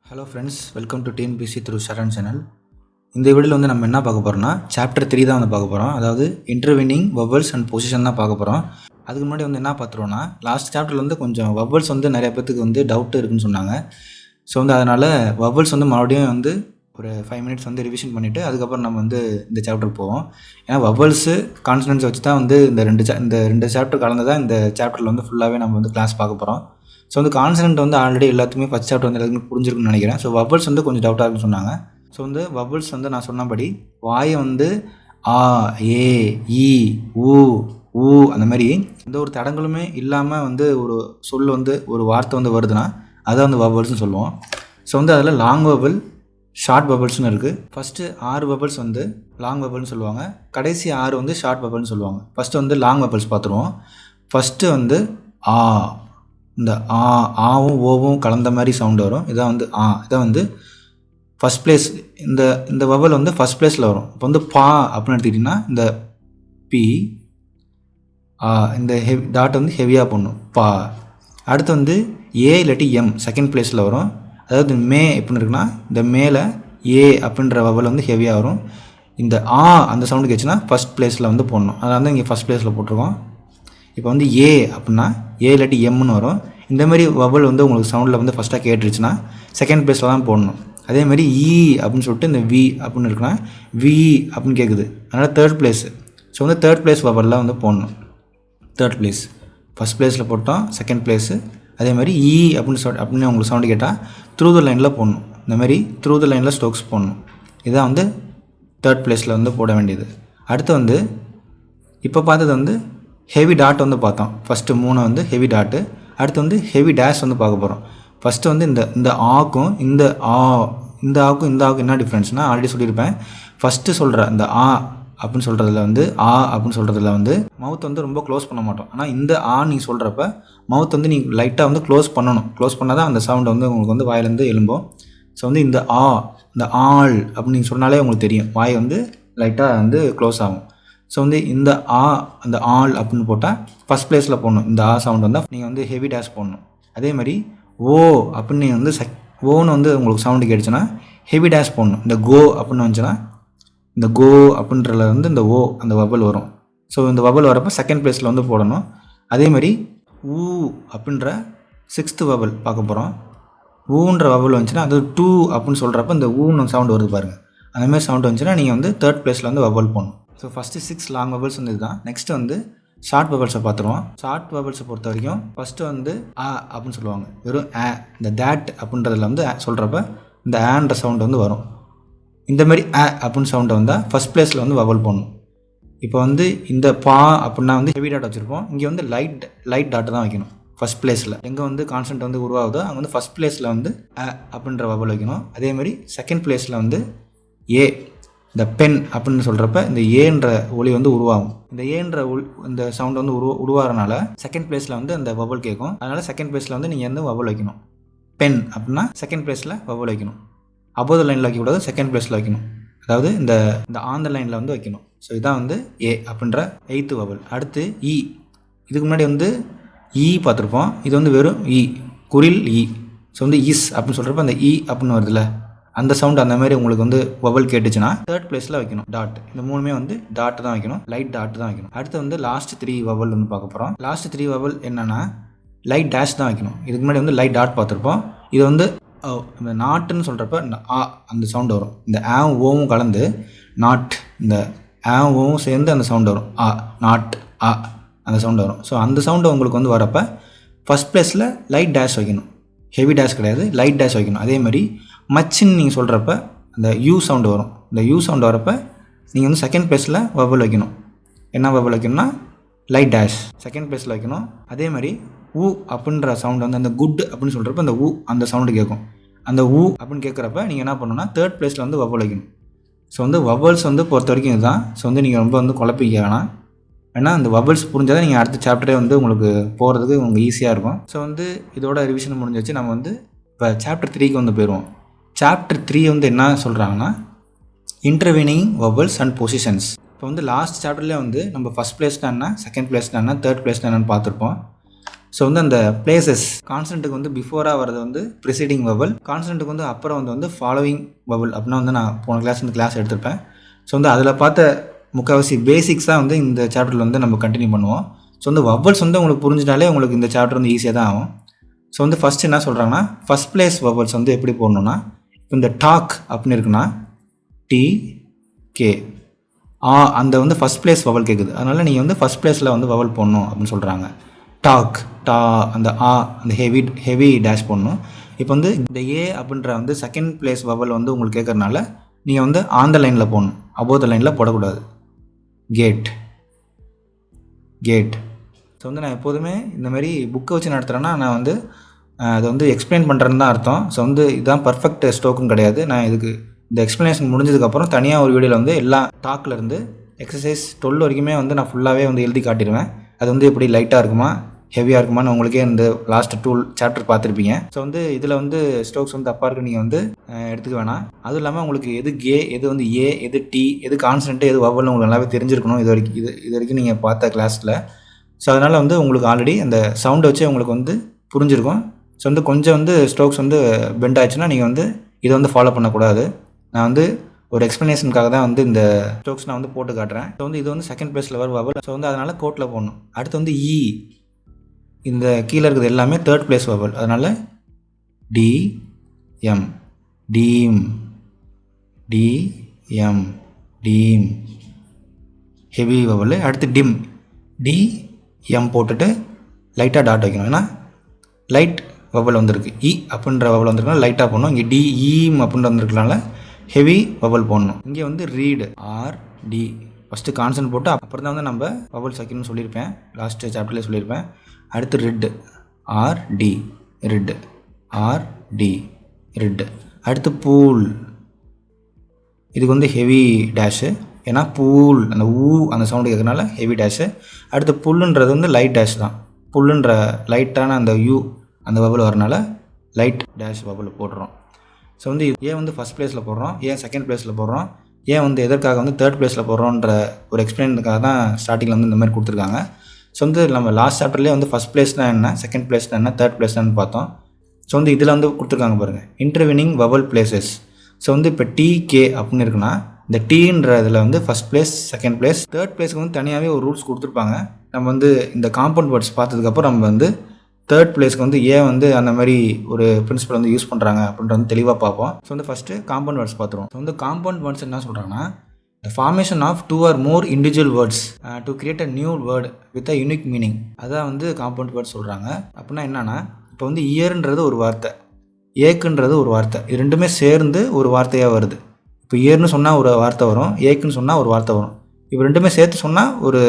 Hello friends, welcome to TNPSC through Sharan channel. இந்த வீடியோவில் வந்து நம்ம என்ன பார்க்க போகிறோம்னா சாப்டர் 3 தான் வந்து பார்க்க போகிறோம். அதாவது இன்டர்வீனிங் வவல்ஸ் அண்ட் பொசிஷன் தான் பார்க்க போகிறோம். அதுக்கு முன்னாடி வந்து என்ன பார்த்துருவோம்னா, லாஸ்ட் சாப்டரில் வந்து கொஞ்சம் வவல்ஸ் வந்து நிறைய பேத்துக்கு வந்து டவுட் இருக்குன்னு சொன்னாங்க. ஸோ வந்து அதனால் வவல்ஸ் வந்து மறுபடியும் வந்து ஒரு 5 மினிட்ஸ் வந்து ரிவிஷன் பண்ணிவிட்டு அதுக்கப்புறம் நம்ம வந்து இந்த சாப்டர் போவோம். ஏன்னா வவல்ஸு கான்சனன்ட்ஸ் வச்சு தான் வந்து இந்த ரெண்டு சாப்டர் கலந்து தான் இந்த சாப்டரில் வந்து ஃபுல்லாகவே நம்ம வந்து கிளாஸ் பார்க்க போகிறோம். ஸோ வந்து கான்சனன்ட் வந்து ஆல்ரெடி எல்லாத்துக்குமே ஃபஸ்ட் சாப்டர் வந்து எல்லாத்துக்குமே புரிஞ்சிருக்குன்னு நினைக்கிறேன். ஸோ வவல்ஸ் வந்து கொஞ்சம் டவுட்டாக இருக்குன்னு சொன்னாங்க. ஸோ வந்து வவல்ஸ் வந்து நான் சொன்னபடி வாயை வந்து ஆ, ஏ, ஈ, ஊ, ஊ அந்த மாதிரி எந்த ஒரு தடங்களுமே இல்லாமல் வந்து ஒரு சொல் வந்து ஒரு வார்த்தை வந்து வருதுன்னா அதை வந்து வவல்ஸ்னு சொல்லுவோம். ஸோ வந்து அதில் லாங் வவல், ஷார்ட் வவல்ஸ்னு இருக்குது. ஃபஸ்ட்டு 6 வவல்ஸ் வந்து லாங் வவல்னு சொல்லுவாங்க. கடைசி 6 வந்து ஷார்ட் வவல்னு சொல்லுவாங்க. ஃபஸ்ட்டு வந்து லாங் வவல்ஸ் பார்த்துருவோம். ஃபஸ்ட்டு வந்து ஆ, இந்த ஆவும் ஓவும் கலந்த மாதிரி சவுண்டு வரும். இதான் வந்து இதான் வந்து ஃபஸ்ட் பிளேஸ். இந்த வவல் வந்து ஃபஸ்ட் பிளேஸில் வரும். இப்போ வந்து பா அப்படின்னு எடுத்துக்கிட்டிங்கன்னா இந்த பி, இந்த டாட் வந்து ஹெவியாக போடணும், பா. அடுத்து வந்து ஏ இல்லாட்டி எம் செகண்ட் பிளேஸில் வரும். அதாவது மே எப்படின்னு இருக்குன்னா இந்த மேலே ஏ அப்படின்ற வவல் வந்து ஹெவியாக வரும். இந்த அந்த சவுண்டு கேட்சுன்னா ஃபஸ்ட் பிளேஸில் வந்து போடணும். அதனால தான் இங்கே ஃபஸ்ட் பிளேஸில் போட்டிருக்கோம். இப்போ வந்து ஏ அப்படின்னா ஏ இல்லாட்டி எம்னு வரும். இந்தமாரி வவல் வந்து உங்களுக்கு சவுண்டில் வந்து ஃபஸ்ட்டாக கேட்டுருச்சுன்னா செகண்ட் பிளேஸில் தான் போடணும். அதேமாதிரி ஈ அப்படின்னு சொல்லிட்டு இந்த வி அப்படின்னு இருக்குன்னா வி அப்படின்னு கேட்குது, அதனால் தேர்ட் பிளேஸு. ஸோ வந்து தேர்ட் பிளேஸ் வவலில் வந்து போடணும். தேர்ட் பிளேஸ் ஃபஸ்ட் பிளேஸில் போட்டோம், செகண்ட் பிளேஸு. அதேமாதிரி ஈ அப்படின்னு உங்களுக்கு சவுண்டு கேட்டால் த்ரூ த லைனில் போடணும். இந்தமாதிரி த்ரூ த லைனில் ஸ்ட்ரோக்ஸ் போடணும். இதான் வந்து தேர்ட் பிளேஸில் வந்து போட வேண்டியது. அடுத்து வந்து இப்போ பார்த்தது வந்து ஹெவி டாட் வந்து பார்த்தோம். ஃபஸ்ட்டு 3 வந்து ஹெவி டாட்டு. அடுத்து வந்து ஹெவி டேஷ் வந்து பார்க்க போகிறோம். ஃபஸ்ட்டு வந்து இந்த ஆக்கும் இந்த ஆக்கும் என்ன டிஃப்ரென்ஸ்னால் ஆல்ரெடி சொல்லியிருப்பேன். ஃபஸ்ட்டு சொல்கிற இந்த அப்படின்னு சொல்கிறதுல வந்து அப்படின்னு சொல்கிறதுல வந்து மவுத் வந்து ரொம்ப க்ளோஸ் பண்ண மாட்டோம். ஆனால் இந்த நீங்கள் சொல்கிறப்ப மவுத் வந்து நீங்கள் லைட்டாக வந்து க்ளோஸ் பண்ணணும். க்ளோஸ் பண்ணால் தான் அந்த சவுண்ட் வந்து உங்களுக்கு வந்து வாயிலேருந்து எழும்போம். ஸோ வந்து இந்த ஆள் அப்படின்னு நீங்கள் சொன்னாலே உங்களுக்கு தெரியும், வாய் வந்து லைட்டாக வந்து க்ளோஸ் ஆகும். ஸோ வந்து இந்த அந்த ஆள் அப்படின்னு போட்டால் ஃபஸ்ட் பிளேஸில் போடணும். இந்த சவுண்ட் வந்தால் நீங்கள் வந்து ஹெவி டேஷ் போடணும். அதே மாதிரி ஓ அப்படின்னு நீங்கள் வந்து ஓன்னு வந்து உங்களுக்கு சவுண்டு கேட்டுச்சுன்னா ஹெவி டேஷ் போடணும். இந்த கோ அப்படின்னு வந்துச்சுன்னா இந்த கோ அப்படின்றதுல வந்து இந்த ஓ அந்த வவல் வரும். ஸோ இந்த வவல் வரப்போ செகண்ட் பிளேஸில் வந்து போடணும். அதே மாதிரி ஊ அப்படின்ற 6th வவல் பார்க்க போகிறோம். ஊன்ற வவல் வந்துச்சுன்னா அது 2 அப்படின்னு சொல்கிறப்ப இந்த ஊன்னு சவுண்டு வருது பாருங்கள். அந்தமாதிரி சவுண்டு வந்துச்சுன்னா நீங்கள் வந்து தேர்ட் பிளேஸில் வந்து வவல் போடணும். ஸோ ஃபஸ்ட்டு 6 லாங் வவல்ஸ் வந்து இதுதான். நெக்ஸ்ட் வந்து ஷார்ட் வவல்ஸை பார்த்துருவோம். ஷார்ட் வவல்ஸை பொறுத்த வரைக்கும் ஃபஸ்ட்டு வந்து அப்படின்னு சொல்லுவாங்க. வெறும் இந்த தேட் அப்படின்றதுல வந்து சொல்கிறப்ப இந்த ஆன்ற சவுண்டு வந்து வரும். இந்தமாரி அப்படின்னு சவுண்டை வந்தால் ஃபஸ்ட் பிளேஸில் வந்து வவல் போடணும். இப்போ வந்து இந்த பா அப்படின்னா வந்து ஹெவி டாட் வச்சுருப்போம். இங்கே வந்து லைட் டாட்டு தான் வைக்கணும் ஃபஸ்ட் பிளேஸில். எங்கே வந்து கான்ஸ்டன்ட் வந்து உருவாகுதோ அங்கே வந்து ஃபஸ்ட் பிளேஸில் வந்து அப்படின்ற வவல் வைக்கணும். அதேமாதிரி செகண்ட் பிளேஸில் வந்து ஏ, இந்த பென் அப்படின்னு சொல்கிறப்ப இந்த ஏன்ற ஒலி வந்து உருவாகும். இந்த ஏன்ற இந்த சவுண்ட் வந்து உருவாகிறனால செகண்ட் பிளேஸில் வந்து அந்த வவல் கேட்கும். அதனால் செகண்ட் பிளேஸில் வந்து நீங்கள் வந்து வவல் வைக்கணும். பென் அப்படின்னா செகண்ட் பிளேஸில் வவல் வைக்கணும். அபோவ் த லைனில் வைக்கக்கூடாது, செகண்ட் பிளேஸில் வைக்கணும். அதாவது இந்த ஆன் த லைனில் வந்து வைக்கணும். ஸோ இதான் வந்து ஏ அப்படின்ற 8th வவல். அடுத்து இ. இதுக்கு முன்னாடி வந்து இ பார்த்துருப்போம். இது வந்து வெறும் இ, குரில் இ. ஸோ வந்து இஸ் அப்படின்னு சொல்கிறப்ப அந்த இ அப்படின்னு வருதுல்ல, அந்த சவுண்ட் அந்த மாதிரி உங்களுக்கு வந்து வவல் கேட்டுச்சுன்னா தேர்ட் பிளேஸில் வைக்கணும் டாட். இந்த 3மே வந்து டாட் தான் வைக்கணும், லைட் டாட் தான் வைக்கணும். அடுத்து வந்து லாஸ்ட் 3 வவல் வந்து பார்க்க போகிறோம். லாஸ்ட் 3 வவல் என்னென்னா லைட் டேஷ் தான் வைக்கணும். இதுக்கு முன்னாடி வந்து லைட் டாட் பார்த்துருப்போம். இது வந்து இந்த நாட்டுன்னு சொல்கிறப்ப இந்த அந்த சவுண்டு வரும். இந்த ஓவும் கலந்து நாட், இந்த ஓவும் சேர்ந்து அந்த சவுண்டு வரும். நாட் அந்த சவுண்டு வரும். ஸோ அந்த சவுண்டு உங்களுக்கு வந்து வரப்போ ஃபஸ்ட் பிளேஸில் லைட் டேஷ் வைக்கணும். ஹெவி டேஷ் கிடையாது, லைட் டேஷ் வைக்கணும். அதே மாதிரி மச்சின்னு நீங்கள் சொல்கிறப்ப அந்த யூ சவுண்டு வரும். இந்த யூ சவுண்டு வரப்போ நீங்கள் வந்து செகண்ட் பிளேஸில் வவல் வைக்கணும். என்ன வவல் வைக்கணும்னா லைட் டேஷ் செகண்ட் பிளேஸில் வைக்கணும். அதே மாதிரி ஊ அப்படின்ற சவுண்டு வந்து அந்த குட் அப்படின்னு சொல்கிறப்ப அந்த அந்த சவுண்டு கேட்கும். அந்த ஊ அப்படின்னு கேட்குறப்ப நீங்கள் என்ன பண்ணணும்னா தேர்ட் பிளேஸில் வந்து வவல் வைக்கணும். ஸோ வந்து வவல்ஸ் வந்து பொறுத்த வரைக்கும் இதுதான். ஸோ வந்து நீங்கள் ரொம்ப வந்து குழப்பிக்க வேணாம். ஏன்னா அந்த வவல்ஸ் புரிஞ்சால் தான் நீங்கள் அடுத்த சாப்டரே வந்து உங்களுக்கு போகிறதுக்கு உங்களுக்கு ஈஸியாக இருக்கும். ஸோ வந்து இதோட ரிவிஷன் முடிஞ்சிச்சு. நம்ம வந்து இப்போ சாப்டர் 3க்கு வந்து போயிடுவோம். சாப்டர் 3 வந்து என்ன சொல்கிறாங்கன்னா இன்டர்வீனிங் வவல்ஸ் அண்ட் பொசிஷன்ஸ். இப்போ வந்து லாஸ்ட் சாப்டர்லேயே வந்து நம்ம ஃபஸ்ட் பிளேஸ்னா என்ன, செகண்ட் பிளேஸ்னா என்ன, தேர்ட் பிளேஸ்னா என்னன்னு பார்த்துருப்போம். ஸோ வந்து அந்த பிளேசஸ் கான்சனண்ட்டுக்கு வந்து பிஃபோராக வரது வந்து ப்ரிசீடிங் வவல், கான்சனண்ட்டுக்கு வந்து அப்புறம் வந்து ஃபாலோவிங் வவல் அப்படின்னா வந்து நான் போன கிளாஸ் எடுத்திருப்பேன். ஸோ வந்து அதில் பார்த்த முக்கால்வாசி பேசிக்ஸாக வந்து இந்த சாப்டரில் வந்து நம்ம கண்டினியூ பண்ணுவோம். ஸோ வந்து வவல்ஸ் வந்து உங்களுக்கு புரிஞ்சிட்டாலே உங்களுக்கு இந்த சாப்டர் வந்து ஈஸியாக தான் ஆகும். ஸோ வந்து ஃபஸ்ட் என்ன சொல்கிறாங்கன்னா, ஃபஸ்ட் பிளேஸ் வவல்ஸ் வந்து எப்படி போடணுன்னா, இப்போ இந்த டாக் அப்படின்னு இருக்குன்னா டி கே அந்த வந்து ஃபஸ்ட் பிளேஸ் வவல் கேட்குது. அதனால் நீங்கள் வந்து ஃபஸ்ட் பிளேஸில் வந்து வவல் போடணும் அப்படின்னு சொல்கிறாங்க. டாக் அந்த அந்த ஹெவி டேஷ் போடணும். இப்போ வந்து இந்த ஏ அப்படின்ற வந்து செகண்ட் பிளேஸ் வவல் வந்து உங்களுக்கு கேட்குறதுனால நீங்கள் வந்து ஆன் த லைனில் போடணும், அபோவ் த லைனில் போடக்கூடாது. கேட். ஸோ வந்து நான் எப்போதுமே இந்த மாதிரி புக்கை வச்சு நடத்துகிறேன்னா நான் வந்து அதை வந்து எக்ஸ்பிளைன் பண்ணுறேன்னு தான் அர்த்தம். ஸோ வந்து இதுதான் பர்ஃபெக்ட் ஸ்ட்ரோக்கும் கிடையாது. நான் இதுக்கு இந்த எக்ஸ்ப்ளனேஷன் முடிஞ்சதுக்கப்புறம் தனியாக ஒரு வீடியோவில் வந்து எல்லா டாக்லேருந்து எக்ஸசைஸ் 12 வரைக்குமே வந்து நான் ஃபுல்லாகவே வந்து எழுதி காட்டிடுவேன். அது வந்து எப்படி லைட்டாக இருக்குமா ஹெவியாக இருக்குமான்னு உங்களுக்கே இந்த லாஸ்ட் 2 சாப்டர் பார்த்துருப்பீங்க. ஸோ வந்து இதில் வந்து ஸ்ட்ரோக்ஸ் வந்து தப்பாக இருக்குது நீங்கள் வந்து எடுத்துக்க வேணாம். அதுவும் இல்லாமல் உங்களுக்கு எது எது வந்து ஏ, எது டி, எது கான்சனண்ட்டு, எது வவல்னு உங்களுக்கு நல்லாவே தெரிஞ்சிருக்கணும் இது வரைக்கும் நீங்கள் பார்த்த கிளாஸில். ஸோ அதனால் வந்து உங்களுக்கு ஆல்ரெடி அந்த சவுண்டை வச்சு உங்களுக்கு வந்து புரிஞ்சிருக்கும். ஸோ வந்து கொஞ்சம் வந்து ஸ்ட்ரோக்ஸ் வந்து பெண்ட் ஆயிடுச்சுன்னா நீங்கள் வந்து இதை வந்து ஃபாலோ பண்ணக்கூடாது. நான் வந்து ஒரு எக்ஸ்ப்ளனேஷனுக்காக தான் வந்து இந்த ஸ்ட்ரோக்ஸ் நான் வந்து போட்டு காட்டுறேன். ஸோ வந்து இது வந்து செகண்ட் பிளேஸில் வர வவல். ஸோ வந்து அதனால் கோட்டில் போடணும். அடுத்து வந்து இ, இந்த கீழே இருக்கிறது எல்லாமே தேர்ட் பிளேஸ் வவல். அதனால் T M, team, TM, team heavy vowel. அடுத்து டிம், டிஎம் போட்டுட்டு லைட்டாக டாட் வைக்கணும். ஏன்னா லைட் வவல் வந்திருக்கு. இ அப்படின்ற வவல் வந்திருக்கனால லைட்டாக போடணும். இங்கே டிஇம் அப்படின்ற வந்திருக்கனால ஹெவி வவல் போடணும். இங்கே வந்து ரீடு, ஆர்டி ஃபஸ்ட்டு கான்சன்ட் போட்டு அப்புறம் தான் வந்து நம்ம வவல்ஸ் வைக்கணும்னு சொல்லியிருப்பேன், லாஸ்ட்டு சாப்டர்லேயே சொல்லியிருப்பேன். அடுத்து red, RD, red, RD, red. அடுத்து பூல், இதுக்கு வந்து ஹெவி டேஷு, ஏன்னா பூல் அந்த அந்த சவுண்டு கேட்கறனால ஹெவி டேஷு. அடுத்து புல்லுன்றது வந்து லைட் டேஷ் தான். புல்லுன்ற லைட்டான அந்த அந்த வவல் வரனால லைட் டேஷ் வவல் போடுறோம். ஸோ வந்து ஏன் வந்து ஃபஸ்ட் பிளேஸில் போடுறோம், ஏன் செகண்ட் பிளேஸில் போடுறோம், ஏன் வந்து எதற்காக வந்து தேர்ட் பிளேஸில் போடுறோன்ற ஒரு எக்ஸ்பிளைனுக்காக தான் ஸ்டார்டிங்கில் வந்து இந்த மாதிரி கொடுத்துருக்காங்க. ஸோ வந்து நம்ம லாஸ்ட் சாப்டர்லேயே வந்து ஃபஸ்ட் பிளேஸ்னால் என்ன, செகண்ட் பிளேஸ்னால் என்ன, தேர்ட் பிளேஸ்னு பார்த்தோம். ஸோ வந்து இதில் வந்து கொடுத்துருக்காங்க பாருங்கள், இன்டர்வினிங் வவல் பிளேசஸ். ஸோ வந்து இப்போ டிகே அப்படின்னு இருக்குன்னா இந்த டீன்ற இதில் வந்து first place, second place, third பிளேஸ்க்கு வந்து தனியாகவே ஒரு ரூல்ஸ் கொடுத்துருப்பாங்க. நம்ம வந்து இந்த காம்பவுண்ட் வேர்ட்ஸ் பார்த்ததுக்கப்புறம் நம்ம வந்து தேர்ட் பிளேஸ்க்கு வந்து ஏன் வந்து அந்த மாதிரி ஒரு பிரின்சிபல் வந்து யூஸ் பண்ணுறாங்க அப்படின்ற வந்து தெளிவாக பார்ப்போம். ஸோ வந்து ஃபஸ்ட்டு காம்பவுண்ட் வேர்ட்ஸ் பார்த்துருவோம். ஸோ வந்து காம்பவுண்ட் வேர்ட்ஸ் என்ன சொல்கிறாங்கன்னா, the formation of 2 or more individual words to create a new word with a unique meaning. அதான் வந்து காம்பவுண்ட் வேர்ட்ஸ் சொல்கிறாங்க. அப்படின்னா என்னன்னா, இப்போ வந்து இயர்ன்றது ஒரு வார்த்தை, ஏக்குன்றது ஒரு வார்த்தை, இது ரெண்டுமே சேர்ந்து ஒரு வார்த்தையாக வருது. இப்போ இயர்னு சொன்னால் ஒரு வார்த்தை வரும், ஏக்குன்னு சொன்னால் ஒரு வார்த்தை வரும். இப்போ ரெண்டுமே சேர்த்து சொன்னால் ஒரு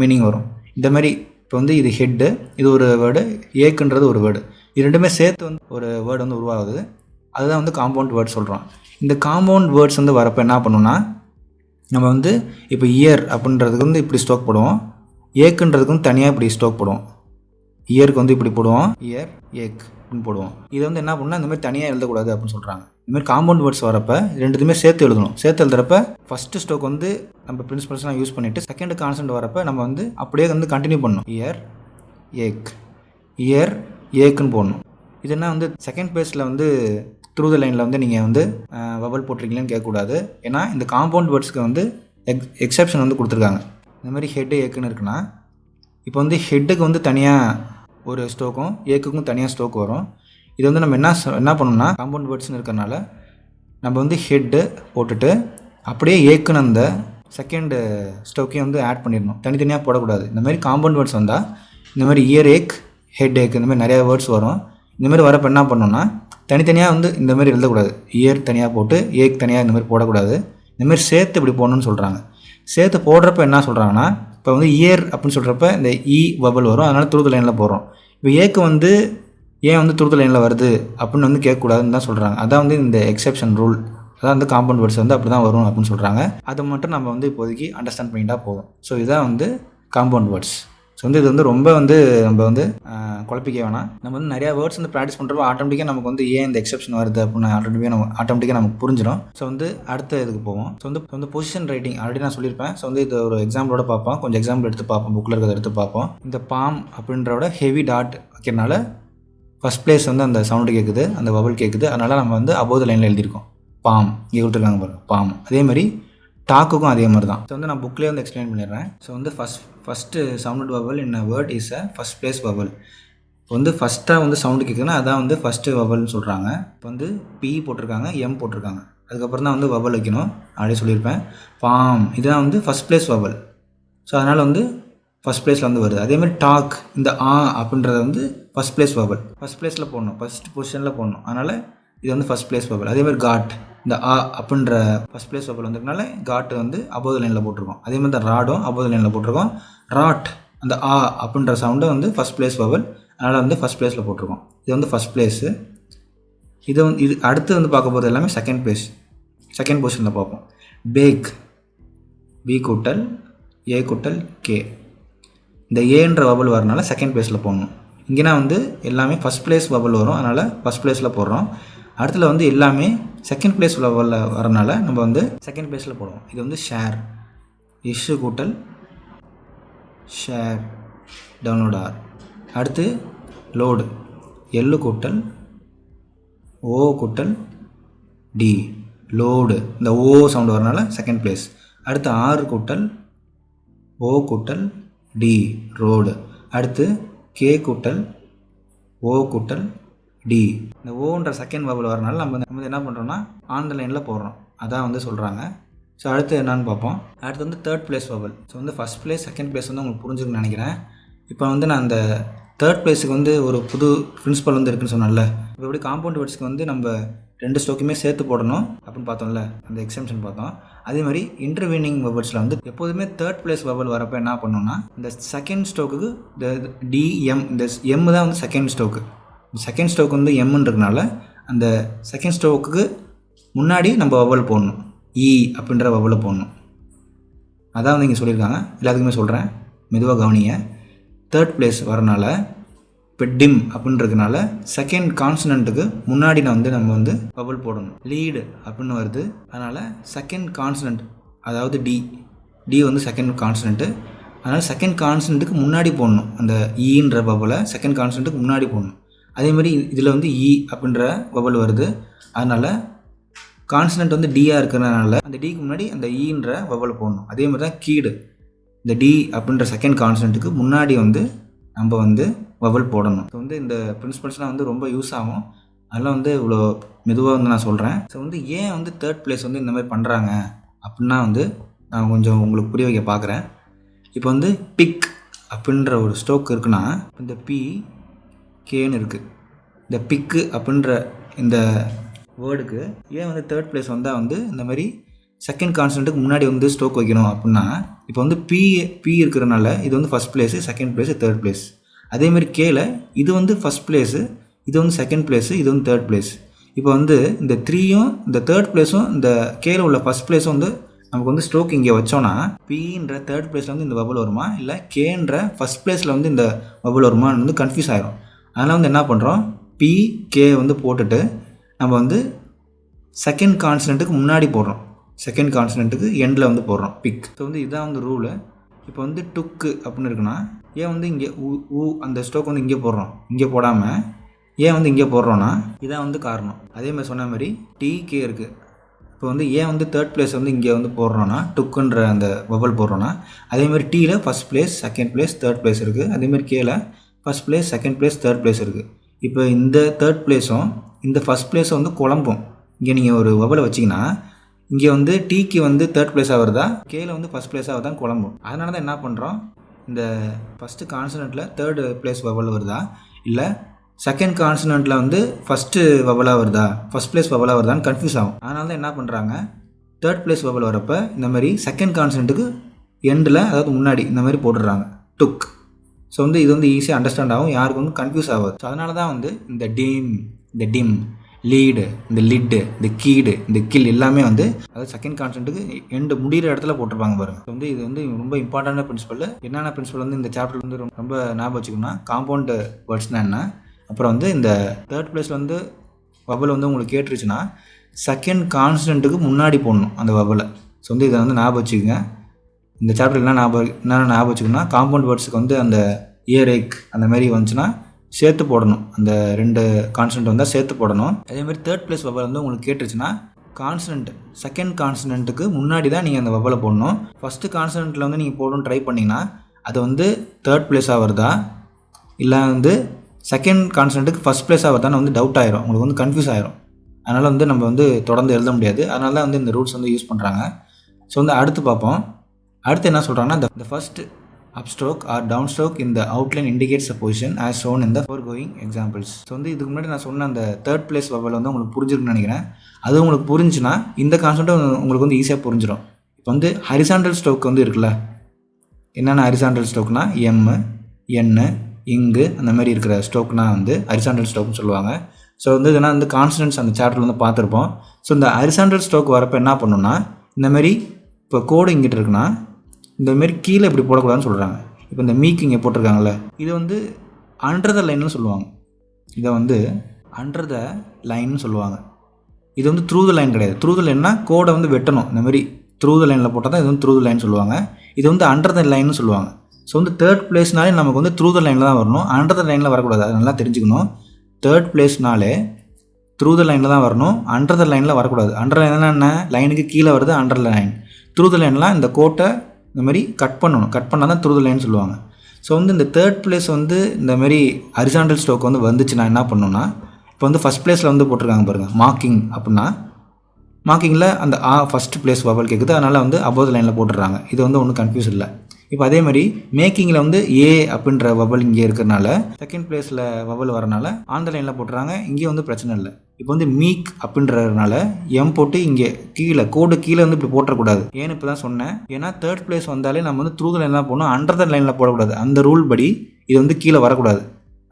மீனிங் வரும். இந்த மாதிரி இப்போ வந்து இது ஹெட்டு, இது ஒரு வேர்டு, ஏக்குன்றது ஒரு வேர்டு, இது ரெண்டுமே சேர்த்து வந்து ஒரு வேர்டு வந்து உருவாகுது. அதுதான் வந்து காம்பவுண்ட் வேர்ட் சொல்கிறோம். இந்த காம்பவுண்ட் வேர்ட்ஸ் வந்து வரப்போ என்ன பண்ணுன்னா, நம்ம வந்து இப்போ இயர் அப்படின்றதுக்கு வந்து இப்படி ஸ்ட்ரோக் போடுவோம், ஏக்குன்றதுக்கு வந்து தனியாக இப்படி ஸ்ட்ரோக் போடுவோம். இயருக்கு வந்து இப்படி போடுவோம், இயர் ஏக் அப்படின்னு போடுவோம். இதை வந்து என்ன பண்ணால் இந்த மாதிரி தனியாக எழுதக்கூடாது அப்படின்னு சொல்கிறாங்க. இதுமாதிரி காம்பவுண்ட் வேர்ட்ஸ் வரப்போ ரெண்டுத்துமே சேர்த்து எழுதணும். சேர்த்து எழுதுறப்ப ஃபஸ்ட்டு ஸ்ட்ரோக் வந்து நம்ம பிரின்சிபல்ஸ்லாம் யூஸ் பண்ணிவிட்டு செகண்ட் கான்செப்ட் வரப்போ நம்ம வந்து அப்படியே வந்து கண்டினியூ பண்ணணும். இயர் ஏக், இயர் ஏக்குன்னு போடணும். இதுனா வந்து செகண்ட் பேஸில் வந்து த்ரூ த லைனில் வந்து நீங்கள் வந்து வவல் போட்டிருக்கீங்கன்னு கேட்கக்கூடாது. ஏன்னா இந்த காம்பவுண்ட் வேர்ட்ஸ்க்கு வந்து எக்ஸெப்ஷன் வந்து கொடுத்துருக்காங்க. இந்த மாதிரி ஹெட்டு ஏக்குன்னு இருக்குன்னா, இப்போ வந்து ஹெட்டுக்கு வந்து தனியாக ஒரு ஸ்ட்ரோக்கும் ஏக்குக்கும் தனியாக ஸ்ட்ரோக் வரும். இது வந்து நம்ம என்ன பண்ணணும்னா, காம்பவுண்ட் வேர்ட்ஸ்னு இருக்கிறனால நம்ம வந்து ஹெட்டு போட்டுட்டு அப்படியே ஏக்குன்னு அந்த செகண்டு ஸ்ட்ரோக்கையும் வந்து ஆட் பண்ணிடணும், தனித்தனியாக போடக்கூடாது. இந்த மாதிரி காம்பவுண்ட் வேர்ட்ஸ் வந்தால் இந்த மாதிரி இயர் ஏக், ஹெட் ஏக், இந்த மாதிரி நிறையா வேர்ட்ஸ் வரும். இந்த மாதிரி வரப்போ என்ன பண்ணணும்னா, தனித்தனியாக வந்து இந்த மாதிரி எழுதக்கூடாது. இயர் தனியாக போட்டு ஏக் தனியாக இந்த மாதிரி போடக்கூடாது. இந்தமாதிரி சேர்த்து இப்படி போடணும்னு சொல்கிறாங்க. சேர்த்து போடுறப்ப என்ன சொல்கிறாங்கன்னா, இப்போ வந்து இயர் அப்படின்னு சொல்கிறப்ப இந்த இ வவல் வரும், அதனால் த்ரூ த லைனில் போடுறோம். இப்போ ஏக்கு வந்து ஏன் வந்து த்ரூ த லைனில் வருது அப்படின்னு வந்து கேட்கக்கூடாதுன்னு தான் சொல்கிறாங்க. அதான் வந்து இந்த எக்ஸெப்ஷன் ரூல். அதான் வந்து காம்பவுண்ட் வேர்ட்ஸ் வந்து அப்படி தான் வரும் அப்படின்னு சொல்கிறாங்க. அதை மட்டும் நம்ம வந்து இப்போதைக்கு அண்டர்ஸ்டாண்ட் பண்ணிட்டா போதும். ஸோ இதுதான் வந்து காம்பவுண்ட் வேர்ட்ஸ். ஸோ வந்து இது வந்து ரொம்ப வந்து நம்ம வந்து குழப்பிக்க வேணாம். நம்ம வந்து நிறையா வேர்ட்ஸ் வந்து ப்ராக்டிஸ் பண்ணுறப்போ ஆட்டோமேட்டிக்காக நமக்கு வந்து ஏன் இந்த எக்ஸெப்ஷன் வருது அப்படின்னு ஆட்டோமேட்டிக்காக நமக்கு புரிஞ்சிடும். ஸோ வந்து அடுத்த இதுக்கு போவோம். ஸோ வந்து பொசிஷன் ரைட்டிங் ஆல்ரெடி நான் சொல்லியிருப்பேன். ஸோ வந்து இது ஒரு எக்ஸாம்பிளோட பார்ப்போம். கொஞ்சம் எக்ஸாம்பிள் எடுத்து பார்ப்போம், புக்கில் இருக்கிறத எடுத்து பார்ப்போம். இந்த பாம் அப்படின்றோட ஹெவி டாட் வைக்கிறனால ஃபஸ்ட் பிளேஸ் வந்து அந்த சவுண்டு கேட்குது, அந்த வவல் கேட்குது. அதனால் நம்ம வந்து அபோவ் த லைனில் எழுதியிருக்கோம். பாம் இங்கே கொடுத்துருக்காங்க பாருங்க, பாம். அதேமாதிரி டாக்குக்கும் அதே மாதிரி தான். ஸோ வந்து நான் புக்லேயே வந்து எக்ஸ்பிளைன் பண்ணிடுறேன். ஸோ வந்து first sounded vowel in a word is a first place vowel. இப்போ வந்து ஃபஸ்ட்டாக வந்து சவுண்டு கேட்குதுன்னா அதான் வந்து ஃபஸ்ட்டு வவல்னு சொல்கிறாங்க. இப்போ வந்து பி போட்டிருக்காங்க, எம் போட்டிருக்காங்க, அதுக்கப்புறம் தான் வந்து வவல் வைக்கணும். அப்படியே சொல்லியிருப்பேன். பாம் இதுதான் வந்து ஃபஸ்ட் பிளேஸ் வவல். ஸோ அதனால் வந்து ஃபஸ்ட் பிளேஸில் வந்து வருது. அதேமாதிரி டாக் இந்த அப்படின்றத வந்து ஃபஸ்ட் பிளேஸ் வவல், ஃபஸ்ட் பிளேஸில் போடணும், ஃபஸ்ட் பொசிஷனில் போடணும். அதனால் இது வந்து ஃபஸ்ட் பிளேஸ் வவல். அதேமாதிரி காட் இந்த அப்படின்ற ஃபஸ்ட் பிளேஸ் வவல் வந்ததுனால காட் வந்து அபோவ் த லைனில் போட்டிருக்கோம். அதேமாதிரி தான் ராடும் அபோவ் த லைனில் போட்டிருக்கோம். ராட் அந்த அப்படின்ற சவுண்டை வந்து ஃபஸ்ட் பிளேஸ் வவல், அதனால் வந்து ஃபஸ்ட் பிளேஸில் போட்டிருக்கோம். இது வந்து ஃபஸ்ட் பிளேஸு. இது அடுத்து வந்து பார்க்க போகிறது எல்லாமே செகண்ட் பிளேஸ், செகண்ட் பொசிஷனில் பார்ப்போம். பேக் பி கூட்டல் ஏ கூட்டல் கே. இந்த ஏன்ற வவல் வரனால செகண்ட் பிளேஸில் போடணும். இங்கேனா வந்து எல்லாமே ஃபஸ்ட் பிளேஸ் வவல் வரும், அதனால் ஃபஸ்ட் பிளேஸில் போடுறோம். அடுத்துல வந்து எல்லாமே செகண்ட் பிளேஸ் வவலில் வரனால நம்ம வந்து செகண்ட் பிளேஸில் போடுவோம். இது வந்து ஷேர் இஷ்ஷு கூட்டல் ஷேர் டவுன்லோட் ஆர். அடுத்து லோடு எல்லு கூட்டல் ஓ கூட்டல் டி லோடு. இந்த ஓ சவுண்டு வரனால செகண்ட் பிளேஸ். அடுத்து ஆறு கூட்டல் ஓ கூட்டல் டி ரோடு. அடுத்து கே கூட்டல் ஓ கூட்டல் டி. இந்த ஓன்ற செகண்ட் வவல் வரனால நம்ம என்ன பண்ணுறோம்னா ஆன் த லைனில் போடுறோம். அதான் வந்து சொல்கிறாங்க. ஸோ அடுத்து என்னன்னு பார்ப்போம். அடுத்து வந்து தேர்ட் பிளேஸ் வவல். ஸோ வந்து ஃபஸ்ட் பிளேஸ் செகண்ட் பிளேஸ் வந்து உங்களுக்கு புரிஞ்சுக்கணும்னு நினைக்கிறேன். இப்போ வந்து நான் அந்த தேர்ட் பிளேஸுக்கு வந்து ஒரு புது பிரின்சிபல் வந்து இருக்குன்னு சொன்னேன்ல. இப்போ எப்படி காம்பவுண்ட் வேர்ட்ஸ்க்கு வந்து நம்ம ரெண்டு ஸ்டோக்குமே சேர்த்து போடணும் அப்படின்னு பார்த்தோம்ல, அந்த எக்ஸம்ஷன் பார்த்தோம். அதே மாதிரி இன்டர்வீனிங் வவல்ஸில் வந்து எப்போதுமே தேர்ட் பிளேஸ் வவல் வரப்போ என்ன பண்ணணும்னா இந்த செகண்ட் ஸ்டோக்குக்கு இந்த டிஎம், இந்த எம் தான் வந்து செகண்ட் ஸ்டோக்கு. செகண்ட் ஸ்டோக் வந்து எம்ன்றதுனால அந்த செகண்ட் ஸ்டோக்குக்கு முன்னாடி நம்ம வவல் போடணும், இ அப்படின்ற வவலை போடணும். அதான் வந்து இங்கே சொல்லியிருக்காங்க. எல்லாத்துக்குமே சொல்கிறேன், மெதுவாக கவனிங்க. தேர்ட் பிளேஸ் வரனால இப்போ டிம் அப்படின்றதுனால செகண்ட் கான்சனண்ட்டுக்கு முன்னாடி நம்ம வந்து வவல் போடணும். லீடு அப்படின்னு வருது, அதனால் செகண்ட் கான்சனண்ட் அதாவது டி வந்து செகண்ட் கான்சனண்ட்டு, அதனால் செகண்ட் கான்சனண்ட்டுக்கு முன்னாடி போடணும். அந்த ஈன்ற வவலை செகண்ட் கான்சனண்ட்டுக்கு முன்னாடி போடணும். அதேமாதிரி இதில் வந்து இ அப்படின்ற வவல் வருது, அதனால் கான்சனண்ட் வந்து டியாக இருக்கிறதுனால அந்த டிக்கு முன்னாடி அந்த ஈன்ற வவல் போடணும். அதே மாதிரி தான் கீடு, இந்த டி அப்படின்ற செகண்ட் கான்சனண்ட்டுக்கு முன்னாடி வந்து நம்ம வந்து வவல் போடணும். ஸோ வந்து இந்த பிரின்சிபல்ஸ்லாம் வந்து ரொம்ப யூஸ் ஆகும். அதெல்லாம் வந்து இவ்வளோ மெதுவாக வந்து நான் சொல்கிறேன். ஸோ வந்து ஏன் வந்து தேர்ட் பிளேஸ் வந்து இந்த மாதிரி பண்ணுறாங்க அப்படின்னா வந்து நான் கொஞ்சம் உங்களுக்கு புரிய வைக்க பார்க்குறேன். இப்போ வந்து பிக் அப்படின்ற ஒரு ஸ்டோக் இருக்குன்னா இந்த பி கேன்னு இருக்குது. இந்த பிக்கு அப்படின்ற இந்த வேர்டுக்கு ஏன் வந்து தேர்ட் பிளேஸ் வந்தால் வந்து இந்த மாதிரி செகண்ட் கான்சனண்ட்டுக்கு முன்னாடி வந்து ஸ்டோக் வைக்கணும் அப்படின்னா, இப்போ வந்து பி இருக்கிறனால இது வந்து first place, second place, third place. அதேமாதிரி கேல இது வந்து ஃபஸ்ட் பிளேஸு, இது வந்து செகண்ட் பிளேஸு, இது வந்து தேர்ட் பிளேஸ். இப்போ வந்து இந்த 3யும் இந்த தேர்ட் பிளேஸும் இந்த கேல உள்ள ஃபஸ்ட் பிளேஸும் வந்து நமக்கு வந்து ஸ்ட்ரோக் இங்கே வச்சோன்னா பின்ற தேர்ட் பிளேஸில் வந்து இந்த வவல் வருமா, இல்லை கேன்ற ஃபஸ்ட் பிளேஸில் வந்து இந்த வவல் வருமானு வந்து கன்ஃபியூஸ் ஆகிரும். அதனால் வந்து என்ன பண்ணுறோம், பி கே வந்து போட்டுட்டு நம்ம வந்து செகண்ட் கான்சனண்ட்டுக்கு முன்னாடி போடுறோம், செகண்ட் கான்சனண்ட்டுக்கு எண்டில் வந்து போடுறோம் பிக். ஸோ வந்து இதுதான் வந்து ரூலு. இப்போ வந்து டுக்கு அப்படின்னு இருக்குன்னா ஏன் வந்து இங்கே ஊ அந்த ஸ்டோக் வந்து இங்கே போடுறோம், இங்கே போடாமல் ஏன் வந்து இங்கே போடுறோன்னா இதான் வந்து காரணம். அதே மாதிரி சொன்ன மாதிரி டிகே இருக்குது. இப்போ வந்து ஏன் வந்து தேர்ட் பிளேஸ் வந்து இங்கே வந்து போடுறோன்னா டுக்குன்ற அந்த வவல் போடுறோன்னா, அதேமாதிரி டீயில் first place, second place, third place இருக்குது. அதேமாதிரி கேல first place, second place, third place இருக்குது. இப்போ இந்த தேர்ட் பிளேஸும் இந்த ஃபஸ்ட் பிளேஸும் வந்து குழம்பும். இங்கே நீங்கள் ஒரு வவலை வச்சிங்கன்னா இங்கே வந்து டீக்கு வந்து தேர்ட் பிளேஸாக வருதா, கேல வந்து ஃபஸ்ட் பிளேஸாக வருதான் குழம்பும். அதனால தான் என்ன பண்ணுறோம், இந்த ஃபஸ்ட்டு கான்சனண்ட்டில் தேர்டு பிளேஸ் வவல் வருதா, இல்லை செகண்ட் கான்சனண்ட்டில் வந்து ஃபஸ்ட்டு வவலாக வருதா, ஃபஸ்ட் பிளேஸ் வவலாக வருதான்னு கன்ஃபியூஸ் ஆகும். அதனால தான் என்ன பண்ணுறாங்க, தேர்ட் பிளேஸ் வவல் வரப்போ இந்த மாதிரி செகண்ட் கான்சனண்ட்டுக்கு எண்டில், அதாவது முன்னாடி இந்த மாதிரி போட்டுடுறாங்க டுக். ஸோ வந்து இது வந்து ஈஸியாக அண்டர்ஸ்டாண்ட் ஆகும், யாருக்கு வந்து கன்ஃபியூஸ் ஆகாது. ஸோ அதனால தான் வந்து இந்த டிம் லீடு, இந்த லிட்டு, இந்த கீடு, இந்த கில் எல்லாமே வந்து அதாவது செகண்ட் கான்ஸ்டன்ட்டுக்கு எண்டு முடிகிற இடத்துல போட்டிருப்பாங்க பாருங்க. வந்து இது வந்து ரொம்ப இம்பார்ட்டண்டான பிரின்சிபல். என்னென்ன பிரின்சிபல் வந்து இந்த சாப்டர் வந்து ரொம்ப ஞாபகம் வச்சுக்கணும்னா காம்பவுண்ட் வேர்ட்ஸ்னா என்ன, அப்புறம் வந்து இந்த தேர்ட் பிளேஸில் வந்து வவல் வந்து உங்களுக்கு கேட்டுருச்சுன்னா செகண்ட் கான்ஸ்டன்ட்டுக்கு முன்னாடி போடணும் அந்த வவலை. ஸோ வந்து இதை வந்து ஞாபகம் வச்சுக்கோங்க. இந்த சாப்டர் என்னென்ன ஞாபகம் வச்சுக்கணும்னா காம்பவுண்ட் வேர்ட்ஸுக்கு வந்து அந்த ஏரேக் அந்த மாதிரி வந்துச்சுன்னா சேர்த்து போடணும். அந்த 2 கான்ஸ்டன்ட் வந்தால் சேர்த்து போடணும். அதேமாதிரி தேர்ட் பிளேஸ் வவல் வந்து உங்களுக்கு கேட்டுருச்சுன்னா கான்ஸ்டன்ட் செகண்ட் கான்ஸ்டன்ட்டுக்கு முன்னாடி தான் நீங்கள் அந்த வவலை போடணும். ஃபஸ்ட்டு கான்ஸ்டன்ட்டில் வந்து நீங்கள் போடணும்னு ட்ரை பண்ணிங்கன்னா அது வந்து தேர்ட் பிளேஸாக வருதா இல்லை வந்து செகண்ட் கான்ஸ்டன்ட்டுக்கு ஃபஸ்ட் பிளேஸாக வருதான்னு வந்து டவுட் ஆயிரும், உங்களுக்கு வந்து கன்ஃபியூஸ் ஆயிரும். அதனால் வந்து நம்ம வந்து தொடர்ந்து எழுத முடியாது. அதனால தான் வந்து இந்த ரூல்ஸ் வந்து யூஸ் பண்ணுறாங்க. ஸோ வந்து அடுத்து பார்ப்போம். அடுத்து என்ன சொல்கிறாங்கன்னா the first upstroke or downstroke in the outline indicates the position as shown in the foregoing examples. So வந்து இதுக்கு முன்னாடி நான் சொன்ன அந்த தேர்ட் பிளேஸ் வவல் வந்து உங்களுக்கு புரிஞ்சிருக்குன்னு நினைக்கிறேன். அது உங்களுக்கு புரிஞ்சுன்னா இந்த கான்செப்ட்டும் உங்களுக்கு வந்து ஈஸியாக புரிஞ்சிடும். இப்போ வந்து ஹரிசாண்டல் ஸ்ட்ரோக் வந்து இருக்குல்ல, என்னென்ன ஹரிசாண்டல் ஸ்ட்ரோக்னா எம், என், இங்கு அந்த மாதிரி இருக்கிற ஸ்ட்ரோக்னா வந்து ஹரிசாண்டல் ஸ்ட்ரோக்னு சொல்லுவாங்க. ஸோ வந்து இதெல்லாம் வந்து கான்ஸ்டன்ட்ஸ் அந்த சாப்டரில் வந்து பார்த்துருப்போம். ஸோ இந்த ஹரிசாண்டல் ஸ்ட்ரோக் வரப்போ என்ன பண்ணணும்னா இந்தமாரி இப்போ கோடு இங்கிட்டு இருக்குன்னா இந்தமாரி கீழே இப்படி போடக்கூடாதுன்னு சொல்கிறாங்க. இப்போ இந்த மீக் இங்கே போட்டிருக்காங்கல்ல, இது வந்து அண்டர் த லைன்னு சொல்லுவாங்க. இதை வந்து அண்டர் த லைன்னு சொல்லுவாங்க. இது வந்து த்ரூ த லைன் கிடையாது. த்ரூ த லைன்னா கோடை வந்து வெட்டணும். இந்தமாரி த்ரூ த லைனில் போட்டால் தான் இது வந்து த்ரூ த லைன் சொல்லுவாங்க. இது வந்து அண்டர் த லைன்னு சொல்லுவாங்க. ஸோ வந்து தேர்ட் பிளேஸ்னாலே நமக்கு வந்து த்ரூ த லைனில் தான் வரணும், அண்டர் த லைனில் வரக்கூடாது. அது நல்லா தெரிஞ்சுக்கணும். தேர்ட் பிளேஸ்னாலே த்ரூ த லைனில் தான் வரணும், அண்டர் த லைனில் வரக்கூடாது. அண்டர் லைன்னா என்ன, லைனுக்கு கீழே வருது அண்டர் லைன். த்ரூ த லைன்லாம் இந்த கோட்டை இந்த மாதிரி கட் பண்ணணும், கட் பண்ணால் தான் த்ரூ த லைன் சொல்லுவாங்க. ஸோ வந்து இந்த தேர்ட் பிளேஸ் வந்து இந்த மாதிரி ஹரிசாண்டல் ஸ்ட்ரோக் வந்து வந்துச்சுன்னா என்ன பண்ணணும்னா இப்போ வந்து ஃபஸ்ட் பிளேஸில் வந்து போட்டிருக்காங்க பாருங்கள் மார்க்கிங் அப்படின்னா மார்க்கிங்கில் அந்த ஃபஸ்ட் பிளேஸ் வவல் கேட்குது, அதனால் வந்து அபோவ் த லைனில் போட்டுடுறாங்க. இது வந்து ஒன்றும் கன்ஃபியூஸ் இல்லை. இப்போ அதே மாதிரி மேக்கிங்கில் வந்து ஏ அப்படின்ற வவல் இங்கே இருக்கிறனால செகண்ட் பிளேஸில் வவல் வரனால ஆன் த லைனில் போட்டுறாங்க, இங்கே வந்து பிரச்சனை இல்லை. இப்போ வந்து மீக் அப்படின்றதுனால எம் போட்டு இங்கே கீழே கோடு கீழே வந்து இப்படி போட்டக்கூடாது. ஏன்னு இப்போ தான் சொன்னேன், ஏன்னா தேர்ட் பிளேஸ் வந்தாலே நம்ம வந்து த்ரூ த லைன் தான் போடணும், அண்டர் த லைனில் போடக்கூடாது. அந்த ரூல் படி இது வந்து கீழே வரக்கூடாது,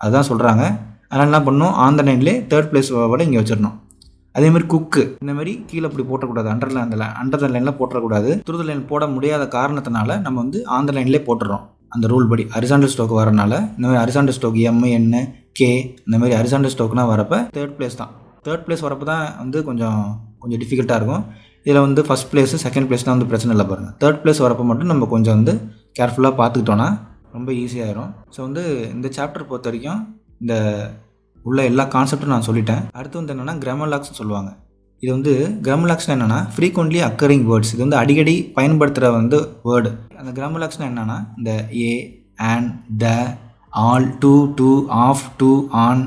அதுதான் சொல்கிறாங்க. அதனால் என்ன பண்ணணும், ஆன் த லைன்லேயே தேர்ட் பிளேஸ் வவலை இங்கே வச்சிடணும். அதேமாதிரி குக்கு இந்த மாதிரி கீழே இப்படி போட்டக்கூடாது, அண்டர் த லைனில் போட்டக்கூடாது. த்ரூ த லைன் போட முடியாத காரணத்தினால நம்ம வந்து ஆன் த லைன்லேயே போட்டுறோம். அந்த ரூல் படி ஹரிசாண்டல் ஸ்ட்ரோக் வரனால இந்த மாதிரி ஹரிசாண்டல் ஸ்ட்ரோக் எம், என், கே இந்த மாதிரி ஹரிசாண்டல் ஸ்ட்ரோக்னா வரப்போ தேர்ட் பிளேஸ் தான். தேர்ட் பிளேஸ் வரப்போ தான் வந்து கொஞ்சம் டிஃபிகல்ட்டாக இருக்கும். இதில் வந்து ஃபஸ்ட் பிளேஸு செகண்ட் பிளேஸ்லாம் வந்து பிரச்சனை இல்லை பாருங்கள். தேர்ட் பிளேஸ் வரப்போ மட்டும் நம்ம கொஞ்சம் வந்து கேர்ஃபுல்லாக பார்த்துக்கிட்டோன்னா ரொம்ப ஈஸியாகிடும். ஸோ வந்து இந்த சாப்டர் பொறுத்த வரைக்கும் இந்த உள்ள எல்லா கான்செப்ட்டும் நான் சொல்லிட்டேன். அடுத்து வந்து என்னென்னா கிராமர் லாக்ஸ் சொல்லுவாங்க. இது வந்து கிராமர் லாக்ஸ்னால் என்னென்னா ஃப்ரீக்வெண்ட்லி அக்கரிங் வேர்ட்ஸ். இது வந்து அடிக்கடி பயன்படுத்துகிற வந்து வேர்டு. அந்த கிராமர் லாக்ஸ்னால் என்னென்னா இந்த a, and, the, all, to, of, to, on,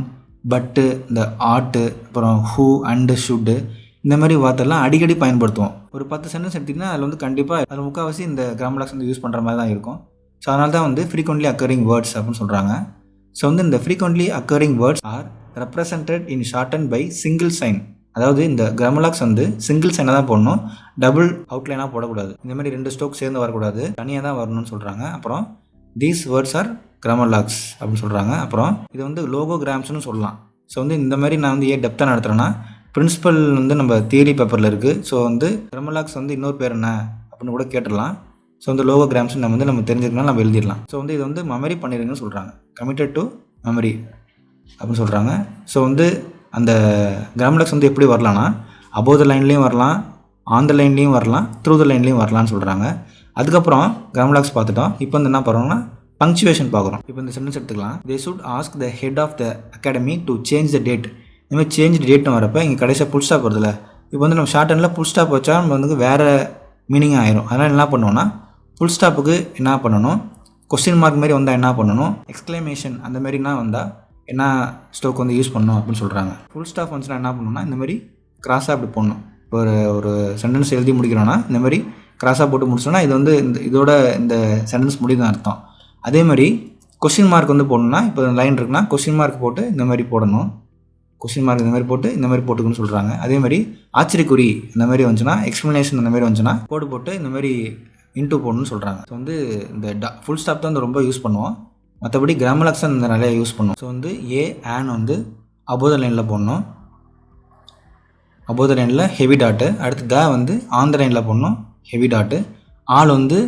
but, இந்த ஆட்டு, அப்புறம் ஹூ, அண்டு, ஷுட்டு இந்த மாதிரி வார்த்தைலாம் அடிக்கடி பயன்படுத்துவோம். ஒரு 10 சென்டென்ஸ் எடுத்திங்கன்னா அதில் வந்து கண்டிப்பாக அதில் முக்கால்வாசி இந்த கிராமர் லாக்ஸ் வந்து யூஸ் பண்ணுற மாதிரி தான் இருக்கும். ஸோ அதனால தான் வந்து ஃப்ரீக்வெண்ட்லி அக்கரிங் வேர்ட்ஸ் அப்படின்னு சொல்கிறாங்க. ஸோ வந்து இந்த frequently occurring words are represented in shorten by single sign. அதாவது இந்த கிராமர் லாக்ஸ் வந்து சிங்கிள் சைனாக தான் போடணும், டபுள் அவுட்லைனாக போடக்கூடாது. இந்த மாதிரி 2 ஸ்ட்ரோக் சேர்ந்து வரக்கூடாது, தனியாக தான் வரணும்னு சொல்கிறாங்க. அப்புறம் these words are grammalogues அப்படின்னு சொல்கிறாங்க. அப்புறம் இது வந்து லோகோகிராம்ஸ்னு சொல்லலாம். ஸோ வந்து இந்த மாதிரி நான் வந்து ஏன் டெப்த்தாக நடத்துகிறேன்னா பிரின்சிபல் வந்து நம்ம தியரி பேப்பரில் இருக்குது. ஸோ வந்து கிராமர் லாக்ஸ் வந்து இன்னொரு பேர் என்ன அப்படின்னு கூட கேட்டுடலாம். ஸோ வந்து லோகோகிராம்ஸ் நம்ம தெரிஞ்சுக்கணும், நம்ம எழுதிடலாம். ஸோ வந்து இது வந்து மெமரி பண்ணிடுங்கன்னு சொல்கிறாங்க, கமிட்டட் டு மெமரி அப்படின்னு சொல்கிறாங்க. ஸோ வந்து அந்த கிராமர் லாக்ஸ் வந்து எப்படி வரலாம்னா அபோவ் த லைன்லேயும் வரலாம், ஆன் த லைன்லேயும் வரலாம், த்ரூ த லைன்லேயும் வரலான்னு சொல்கிறாங்க. அதுக்கப்புறம் கிராமர் லாக்ஸ் பார்த்துட்டோம். இப்போ வந்து என்ன பண்ணுறோம்னா பங்க்சுவேஷன் பார்க்குறோம். இப்போ இந்த சென்டென்ஸ் எடுத்துக்கலாம். They should ask the head of the academy to change the date. இந்த மாதிரி சேஞ்ச் டேட்னு வரப்போ இங்கே கடைசியாக புல் ஸ்டாப் வருதுல்ல, இப்போ வந்து நம்ம ஷார்ட் ஹேண்டில் புல் ஸ்டாப் வச்சா நம்ம வந்து வேறு மீனிங் ஆயிரும். அதனால் என்ன பண்ணுவோம்னா ஃபுல் ஸ்டாப்புக்கு என்ன பண்ணணும், கொஸ்டின் மார்க் மாதிரி வந்தால் என்ன பண்ணணும், எக்ஸ்க்ளமேஷன் அந்த மாதிரினா வந்தால் என்ன ஸ்ட்ரோக் வந்து யூஸ் பண்ணணும் அப்படின்னு சொல்கிறாங்க. ஃபுல் ஸ்டாப் வந்துச்சுன்னா என்ன பண்ணணும்னா இந்த மாதிரி கிராஸாக அப்படி போடணும். இப்போ ஒரு சென்டென்ஸ் எழுதி முடிக்கிறோன்னா இந்த மாதிரி கிராஸாக போட்டு முடிச்சோன்னா இது வந்து இதோட இந்த சென்டென்ஸ் முடியுதுன்னு அர்த்தம். அதே மாதிரி கொஸ்டின் மார்க் வந்து போடணும்னா இப்போ லைன் இருக்குன்னா கொஸ்டின் மார்க் போட்டு இந்த மாதிரி போடணும், கொஸ்டின் மார்க் இந்த மாதிரி போட்டு இந்த மாதிரி போட்டுக்குன்னு சொல்கிறாங்க. அதே மாதிரி ஆச்சரியக்குறி இந்த மாதிரி வந்துச்சுன்னா, எக்ஸ்ப்ளனேஷன் இந்த மாதிரி வந்துச்சுன்னா கோடு போட்டு இந்த மாதிரி இன்டூ போடணும்னு சொல்கிறாங்க. ஸோ வந்து இந்த ஃபுல் ஸ்டாப் தான் வந்து ரொம்ப யூஸ் பண்ணுவோம், மற்றபடி கிராமர் லாக்ஸ் இந்த நிறைய யூஸ் பண்ணுவோம். ஸோ வந்து ஏ, ஆன் வந்து அபோவ் த லைனில் போடணும், above the லைனில் ஹெவி டாட்டு. அடுத்து க வந்து ஆன் த லைனில் போடணும், ஹெவி டாட்டு. ஆள் வந்து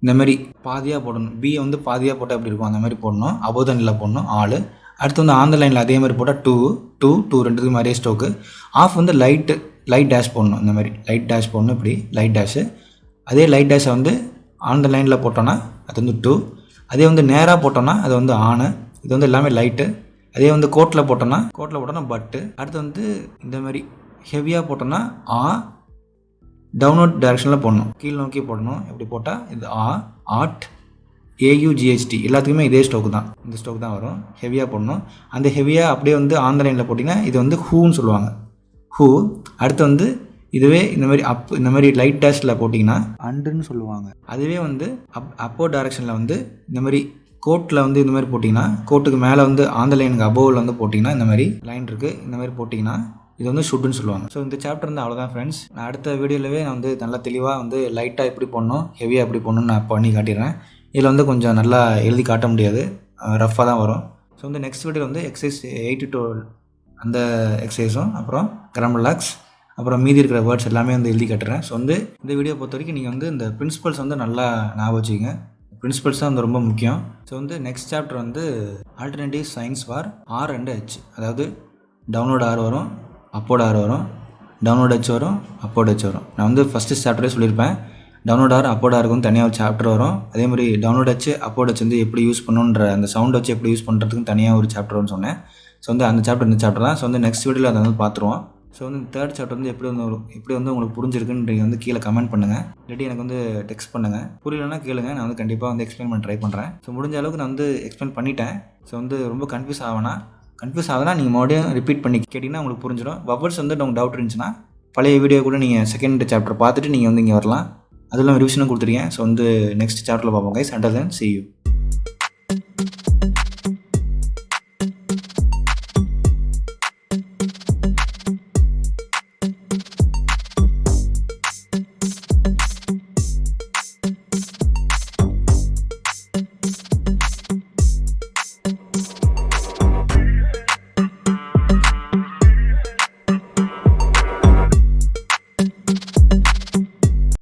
இந்த மாதிரி பாதியாக போடணும், பியை வந்து பாதியாக போட்டால் எப்படி இருக்கும் அந்த மாதிரி போடணும், above the லைனில் போடணும் ஆள். அடுத்து வந்து ஆன் த லைனில் அதே மாதிரி போட்டால் டூ ரெண்டுத்துக்கு மாதிரியே ஸ்ட்ரோக்கு. ஆஃப் வந்து லைட் டேஷ் போடணும், இந்த மாதிரி லைட் டேஷ் போடணும், இப்படி லைட் டேஷு. அதே லைட் டேஷை வந்து ஆன் த லைனில் போட்டோன்னா அது வந்து 2. அதே வந்து நேராக போட்டோன்னா அது வந்து ஆனு. இது வந்து எல்லாமே லைட்டு. அதே வந்து கோட்டில் போட்டோன்னா பட்டு. அடுத்து வந்து இந்த மாதிரி ஹெவியாக போட்டோன்னா டவுன்வர்ட் டைரெக்ஷனில் போடணும், கீழ் நோக்கி போடணும். எப்படி போட்டால் இது ஆட் AUGHT எல்லாத்துக்குமே இதே ஸ்டோக்கு தான், இந்த ஸ்டோக் தான் வரும். ஹெவியாக போடணும். அந்த ஹெவியாக அப்படியே வந்து ஆன் த லைனில் போட்டிங்கன்னா இது வந்து ஹூன்னு சொல்லுவாங்க, ஹூ. அடுத்து வந்து இதுவே இந்த மாதிரி இந்த மாதிரி லைட் டேஷில் போட்டிங்கன்னா அண்டுன்னு சொல்லுவாங்க. அதுவே வந்து அப்போ டைரெக்ஷனில் வந்து இந்த மாதிரி கோட்டில் வந்து இந்த மாதிரி போட்டிங்கன்னா, கோட்டுக்கு மேலே வந்து ஆன் த லைனுக்கு அபோவில் வந்து போட்டிங்கன்னா இந்த மாதிரி லைன் இருக்குது, இந்த மாதிரி போட்டிங்கன்னா இது வந்து ஷுட்டுன்னு சொல்லுவாங்க. ஸோ இந்த சாப்டர் வந்து அவ்வளோதான் ஃப்ரெண்ட்ஸ். நான் அடுத்த வீடியோலவே நான் வந்து நல்லா தெளிவாக வந்து லைட்டாக எப்படி போடணும், ஹெவியாக எப்படி போடணும்னு நான் பண்ணி காட்டிடுறேன். இதில் வந்து கொஞ்சம் நல்லா எழுதி காட்ட முடியாது, ரஃப்பாக தான் வரும். ஸோ வந்து நெக்ஸ்ட் வீடியோவில் வந்து எக்ஸசைஸ் 8 to 12 அந்த எக்ஸசைஸும் அப்புறம் கிராமர் லாக்ஸ் அப்புறம் மீதி இருக்கிற வேர்ட்ஸ் எல்லாமே வந்து எழுதி காட்டுறேன். ஸோ வந்து இந்த வீடியோ பொறுத்த வரைக்கும் நீங்கள் வந்து இந்த பிரின்சிபல்ஸ் வந்து நல்லா ஞாபகம் வச்சுக்கோங்க. பிரின்சிபல்ஸ் தான் வந்து ரொம்ப முக்கியம். ஸோ வந்து நெக்ஸ்ட் சாப்டர் வந்து alternative science for R and H. அதாவது டவுன்லோட் R வரும், அப்போர்ட் R வரும், டவுன்லோட் H வரும், அப்போர்ட் H வரும். நான் வந்து ஃபஸ்ட்டு சாப்டரே சொல்லியிருப்பேன், டவுன்லோட் R அப்போர்ட் Rக்கு வந்து தனியாக ஒரு சாப்டர் வரும். அதே மாதிரி டவுன்லோட் H அப்போர்ட் H வந்து எப்படி யூஸ் பண்ணணுன்ற அந்த சவுண்ட் வச்சு எப்படி யூஸ் பண்ணுறதுக்கு தனியாக ஒரு சாப்டர்னு சொன்னேன். ஸோ வந்து அந்த சாப்டர் இந்த சாப்டர் தான். ஸோ வந்து நெக்ஸ்ட் வீடியோவில் அதை வந்து பார்த்துருவோம். ஸோ வந்து தேர்ட் சாப்டர் வந்து எப்படி வந்து உங்களுக்கு புரிஞ்சிருக்குன்னு நீங்கள் வந்து கீழே கமெண்ட் பண்ணுங்கள், இல்லாட்டி எனக்கு வந்து டெக்ஸ்ட் பண்ணுங்கள். புரியலன்னா கேளுங்க, நான் வந்து கண்டிப்பாக வந்து எக்ஸ்பிளைன் பண்ண ட்ரை பண்ணுறேன். ஸோ முடிஞ்ச அளவுக்கு நான் வந்து எக்ஸ்பிளைன் பண்ணிட்டேன். ஸோ வந்து ரொம்ப கன்ஃபியூஸ் ஆகுதுன்னா நீங்கள் மறுபடியும் ரிப்பீட் பண்ணி கேட்டிங்கன்னா உங்களுக்கு புரிஞ்சிடும். வவல்ஸ் வந்து உங்களுக்கு டவுட் இருந்துச்சுன்னா பழைய வீடியோ கூட நீங்கள் செகண்ட் சாப்டர் பார்த்துட்டு நீங்கள் வந்து இங்கே வரலாம். அதெல்லாம் ரிவிஷனும் கொடுத்துருக்கேன். ஸோ வந்து நெக்ஸ்ட் சாப்டரில் பார்ப்போம் guys. Under then see you.